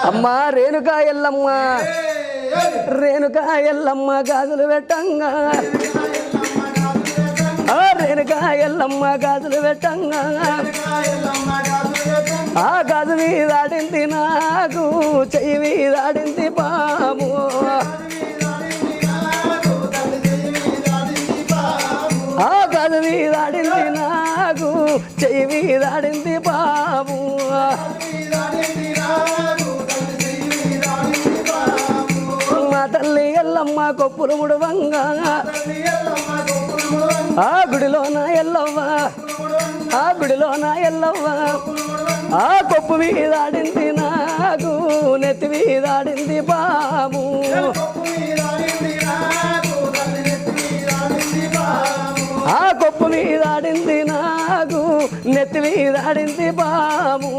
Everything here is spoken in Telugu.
అమ్మ రేణుకా ఎల్లమ్మ రేణుకా ఎల్లమ్మ గాజులు పెట్టంగా రేణుకా ఎల్లమ్మ గాజులు పెట్టంగా ఆ గాజు మీదాడింది నాకు చెయ్యి మీదాడింది బాబు ఆ గాజు మీదాడింది నాకు చెయ్యి మీదాడింది బాబు మా తల్లి ఎల్లమ్మ కొప్పులు ముడువంగా ఆ గుడిలోన ఎల్లవ్వ ఆ గుడిలోన ఎల్లవ్వ ఆ కొప్పు మీదాడింది నాకు నెత్తి మీదాడింది బాబు ఆ కొప్పు మీదాడింది నాకు నెత్తి మీదాడింది బాబు